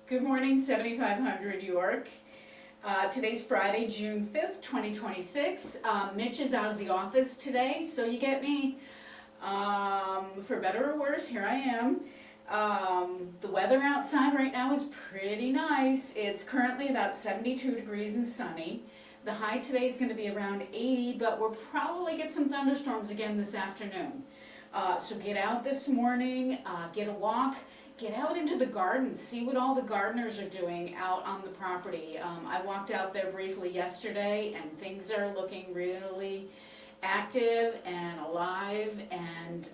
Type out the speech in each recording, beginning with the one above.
Good morning, 7500 York. Today's Friday, June 5th, 2026. Mitch is out of the office today, so you get me. For better or worse, here I am. The weather outside right now is pretty nice. It's currently about 72 degrees and sunny. The high today is going to be around 80, but we'll probably get some thunderstorms again this afternoon. So get out this morning, get a walk. Get out into the garden, see what all the gardeners are doing out on the property. I walked out there briefly yesterday and things are looking really active and alive, and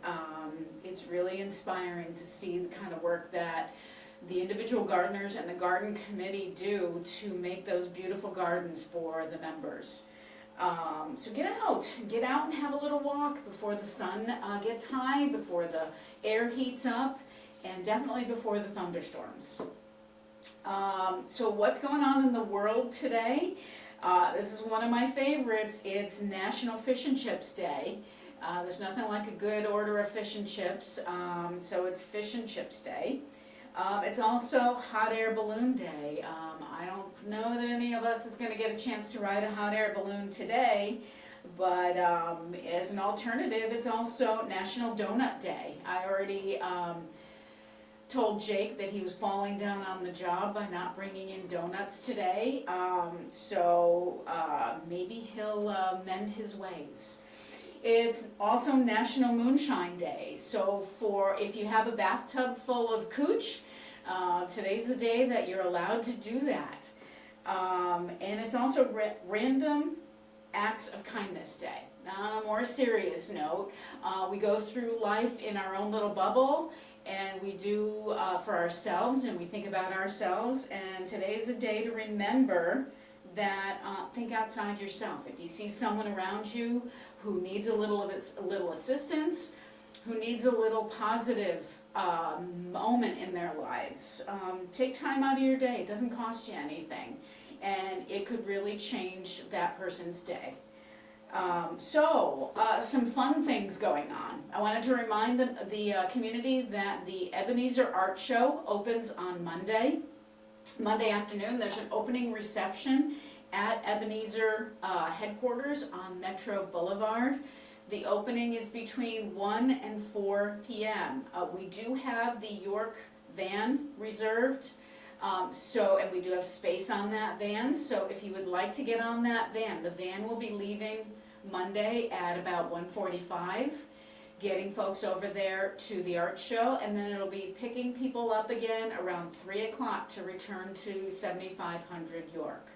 it's really inspiring to see the kind of work that the individual gardeners and the garden committee do to make those beautiful gardens for the members. So get out and have a little walk before the sun gets high, before the air heats up, and definitely before the thunderstorms. So what's going on in the world today? This is one of my favorites. It's National Fish and Chips Day. There's nothing like a good order of fish and chips, so it's Fish and Chips Day. It's also Hot Air Balloon Day. I don't know that any of us is going to get a chance to ride a hot air balloon today, but as an alternative, it's also National Donut Day. I already told Jake that he was falling down on the job by not bringing in donuts today, so maybe he'll mend his ways. It's also National Moonshine Day, so if you have a bathtub full of cooch, today's the day that you're allowed to do that. And it's also Random Acts of Kindness Day. On a more serious note, we go through life in our own little bubble, and we do for ourselves, and we think about ourselves, and today's a day to remember that think outside yourself. If you see someone around you who needs a little assistance, who needs a little positive moment in their lives, take time out of your day. It doesn't cost you anything, and it could really change that person's day. Some fun things going on. I wanted to remind the community that the Ebenezer Art Show opens on Monday afternoon. There's an opening reception at Ebenezer headquarters on Metro Boulevard. The opening is between 1 and 4 p.m. We do have the York van reserved. And we do have space on that van, so if you would like to get on that van, the van will be leaving Monday at about 1:45, getting folks over there to the art show, and then it'll be picking people up again around 3 o'clock to return to 7500 York.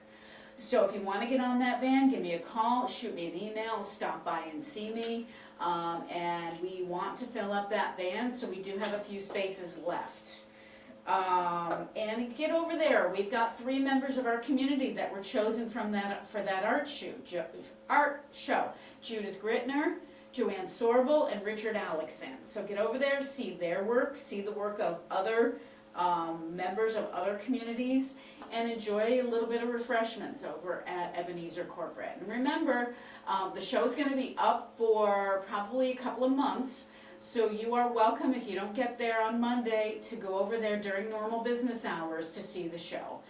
So if you want to get on that van, give me a call, shoot me an email, stop by and see me, and we want to fill up that van, so we do have a few spaces left. And get over there. We've got 3 members of our community that were chosen for that art show. Judith Gritner, Joanne Sorbel, and Richard Alexson. So get over there, see their work, see the work of other members of other communities, and enjoy a little bit of refreshments over at Ebenezer Corporate. And remember, the show's going to be up for probably a couple of months. So you are welcome, if you don't get there on Monday, to go over there during normal business hours to see the show.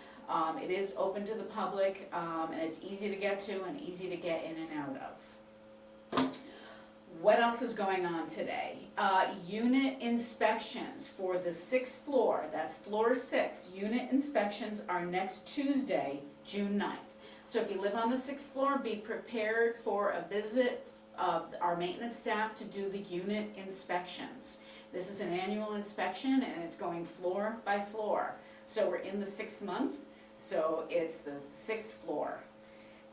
It is open to the public, and it's easy to get to and easy to get in and out of. What else is going on today? Unit inspections for the 6th floor, that's floor 6. Unit inspections are next Tuesday, June 9th. So if you live on the 6th floor, be prepared for a visit of our maintenance staff to do the unit inspections. This is an annual inspection, and it's going floor by floor. So we're in the 6th month, so it's the 6th floor.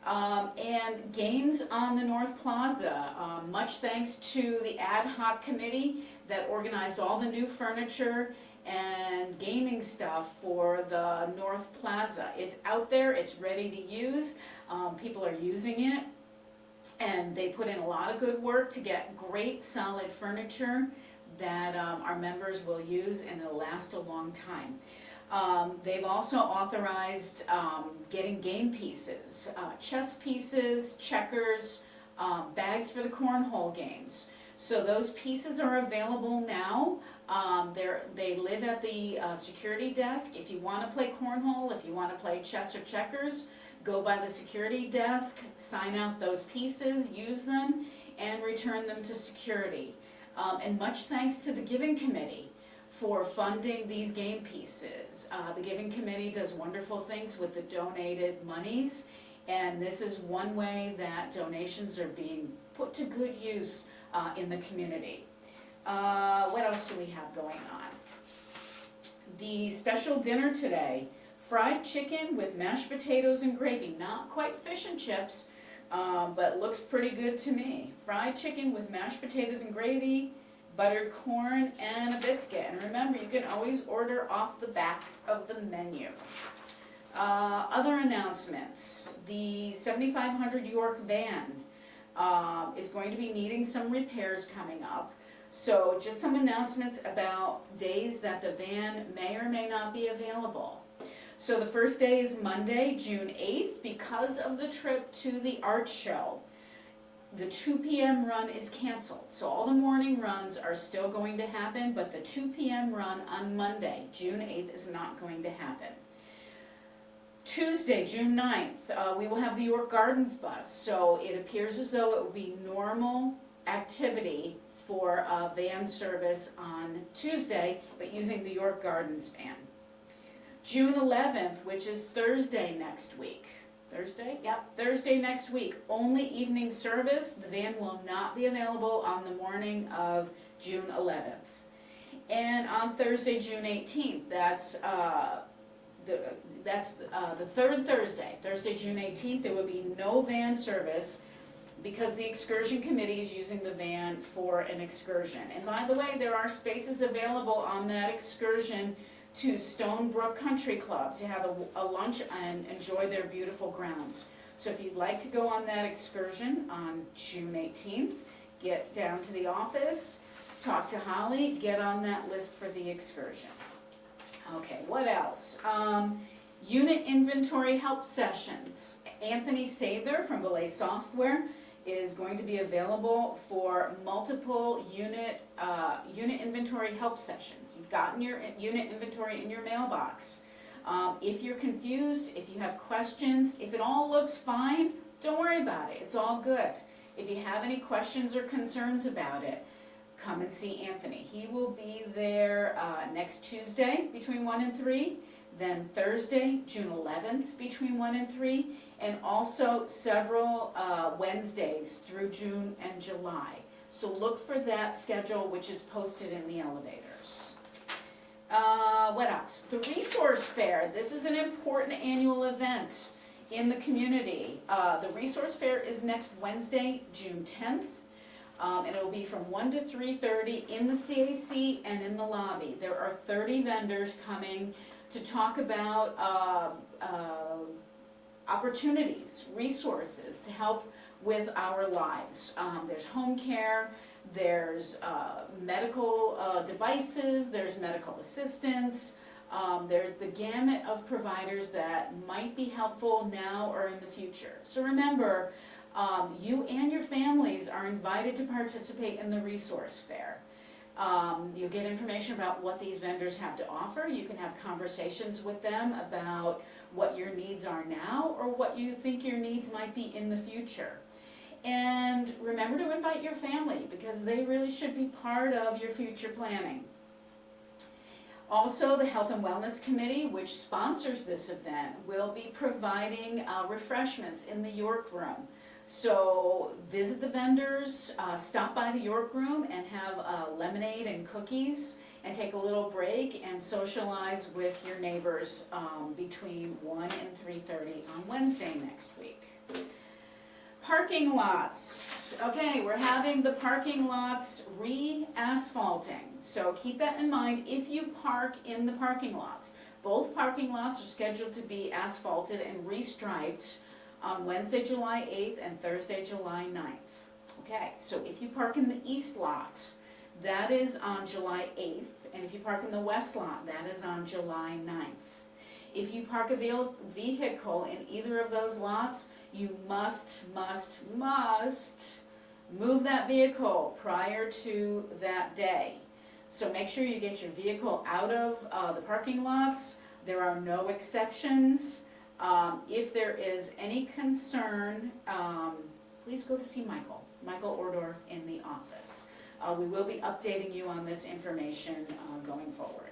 And games on the North Plaza. Much thanks to the ad hoc committee that organized all the new furniture and gaming stuff for the North Plaza. It's out there, it's ready to use, people are using it. And they put in a lot of good work to get great solid furniture that our members will use, and it'll last a long time. They've also authorized getting game pieces, chess pieces, checkers, bags for the cornhole games. So those pieces are available now. They live at the security desk. If you want to play cornhole, if you want to play chess or checkers, go by the security desk, sign out those pieces, use them, and return them to security. And much thanks to the Giving Committee for funding these game pieces. The Giving Committee does wonderful things with the donated monies, and this is one way that donations are being put to good use in the community. What else do we have going on? The special dinner today, fried chicken with mashed potatoes and gravy. Not quite fish and chips, but looks pretty good to me. Fried chicken with mashed potatoes and gravy, buttered corn, and a biscuit. And remember, you can always order off the back of the menu. Other announcements. The 7500 York van is going to be needing some repairs coming up. So just some announcements about days that the van may or may not be available. So the first day is Monday, June 8th, because of the trip to the art show. The 2 p.m. run is canceled. So all the morning runs are still going to happen, but the 2 p.m. run on Monday, June 8th, is not going to happen. Tuesday, June 9th, we will have the York Gardens bus. So it appears as though it will be normal activity for van service on Tuesday, but using the York Gardens van. June 11th, which is Thursday next week. Thursday? Yep, Thursday next week. Only evening service. The van will not be available on the morning of June 11th. And on Thursday, June 18th, that's the third Thursday, Thursday, June 18th, there will be no van service because the excursion committee is using the van for an excursion. And by the way, there are spaces available on that excursion to Stonebrook Country Club to have a lunch and enjoy their beautiful grounds. So if you'd like to go on that excursion on June 18th, get down to the office, talk to Holly, get on that list for the excursion. Okay, what else? Unit inventory help sessions. Anthony Sather from Belay Software is going to be available for multiple unit inventory help sessions. You've gotten your unit inventory in your mailbox. If you're confused, if you have questions, if it all looks fine, don't worry about it. It's all good. If you have any questions or concerns about it, come and see Anthony. He will be there next Tuesday between 1 and 3, then Thursday, June 11th between 1 and 3, and also several Wednesdays through June and July. So look for that schedule, which is posted in the elevators. What else? The Resource Fair. This is an important annual event in the community. The Resource Fair is next Wednesday, June 10th. And it will be from 1 to 3:30 in the CAC and in the lobby. There are 30 vendors coming to talk about opportunities, resources to help with our lives. There's home care, there's medical devices, there's medical assistance, there's the gamut of providers that might be helpful now or in the future. So remember, you and your families are invited to participate in the Resource Fair. You'll get information about what these vendors have to offer. You can have conversations with them about what your needs are now or what you think your needs might be in the future. And remember to invite your family because they really should be part of your future planning. Also, the Health and Wellness Committee, which sponsors this event, will be providing refreshments in the York Room. So visit the vendors, stop by the York Room and have lemonade and cookies and take a little break and socialize with your neighbors between 1 and 3:30 on Wednesday next week. Parking lots. Okay, we're having the parking lots re-asphalting. So keep that in mind if you park in the parking lots. Both parking lots are scheduled to be asphalted and restriped on Wednesday, July 8th and Thursday, July 9th. Okay, so if you park in the east lot, that is on July 8th, and if you park in the west lot, that is on July 9th. If you park a vehicle in either of those lots, you must move that vehicle prior to that day. So make sure you get your vehicle out of the parking lots. There are no exceptions. If there is any concern, please go to see Michael Ordorf in the office. We will be updating you on this information going forward.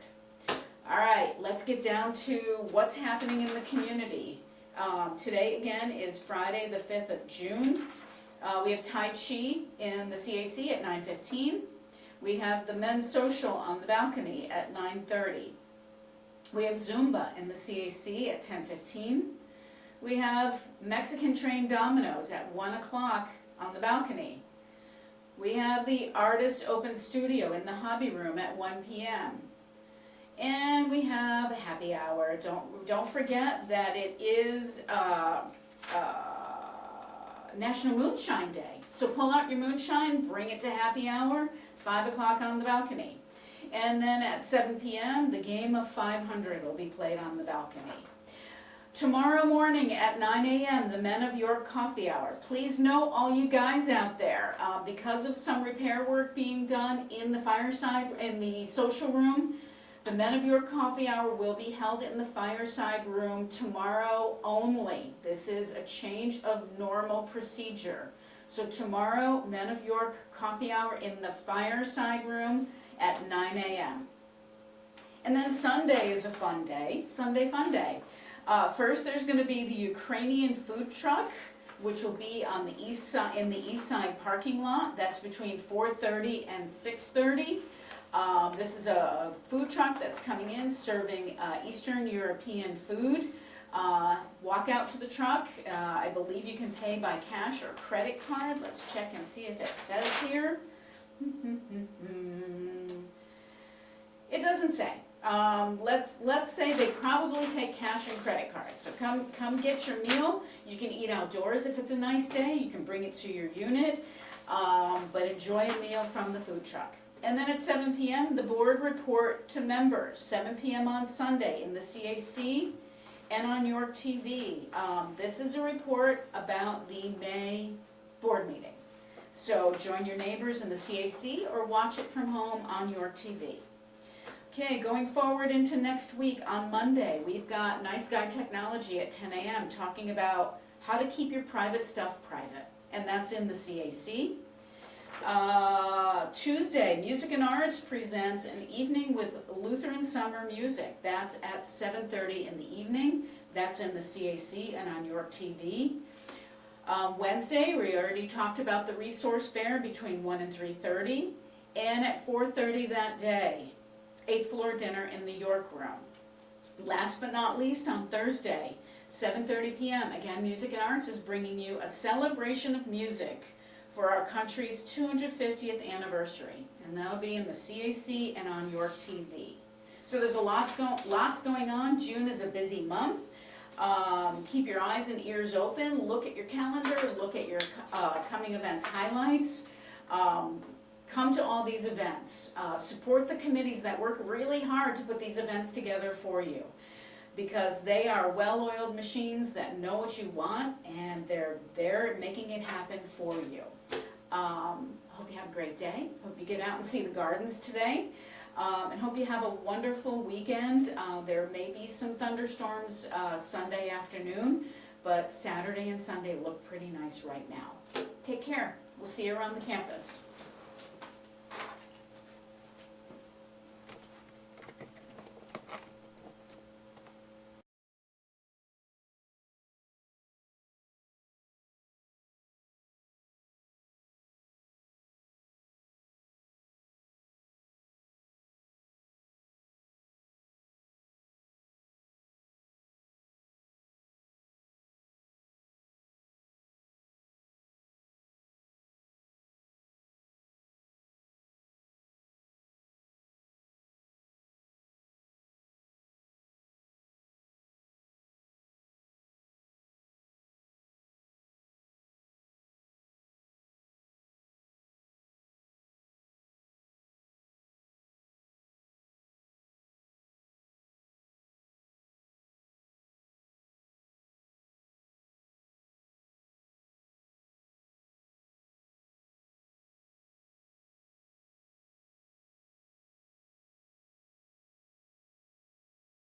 All right, let's get down to what's happening in the community. Today again is Friday the 5th of June. We have Tai Chi in the CAC at 9:15. We have the men's social on the balcony at 9:30. We have Zumba in the CAC at 10:15. We have Mexican trained dominoes at 1 o'clock on the balcony. We have the Artist Open Studio in the hobby room at 1 p.m. And we have a happy hour. Don't forget that it is National Moonshine Day. So pull out your moonshine, bring it to happy hour, 5 o'clock on the balcony. And then at 7 p.m., the game of 500 will be played on the balcony. Tomorrow morning at 9 a.m., the Men of York Coffee Hour. Please note, all you guys out there, because of some repair work being done in the fireside, in the social room, the Men of York Coffee Hour will be held in the fireside room tomorrow only. This is a change of normal procedure. So tomorrow, Men of York Coffee Hour in the fireside room at 9 a.m. And then Sunday is a fun day, Sunday Fun Day. First, there's going to be the Ukrainian food truck, which will be on the east side, in the east side parking lot. That's between 4:30 and 6:30. This is a food truck that's coming in serving Eastern European food. Walk out to the truck. I believe you can pay by cash or credit card. Let's check and see if it says here. It doesn't say. Let's say they probably take cash and credit cards. So come get your meal. You can eat outdoors if it's a nice day. You can bring it to your unit, but enjoy a meal from the food truck. And then at 7 p.m., the board report to members, 7 p.m. on Sunday in the CAC and on York TV. This is a report about the May board meeting. So join your neighbors in the CAC or watch it from home on York TV. Okay, going forward into next week on Monday, we've got Nice Guy Technology at 10 a.m. talking about how to keep your private stuff private, and that's in the CAC. Tuesday, Music and Arts presents an evening with Lutheran Summer Music. That's at 7:30 in the evening. That's in the CAC and on York TV. Wednesday, we already talked about the resource fair between 1 and 3:30. And at 4:30 that day, 8th floor dinner in the York Room. Last but not least, on Thursday, 7:30 p.m., again, Music and Arts is bringing you a celebration of music for our country's 250th anniversary, and that'll be in the CAC and on York TV. So there's lots going on. June is a busy month. Keep your eyes and ears open. Look at your calendar. Look at your coming events highlights. Come to all these events. Support the committees that work really hard to put these events together for you, because they are well-oiled machines that know what you want, and they're making it happen for you. Hope you have a great day. Hope you get out and see the gardens today. And hope you have a wonderful weekend. There may be some thunderstorms Sunday afternoon, but Saturday and Sunday look pretty nice right now. Take care. We'll see you around the campus.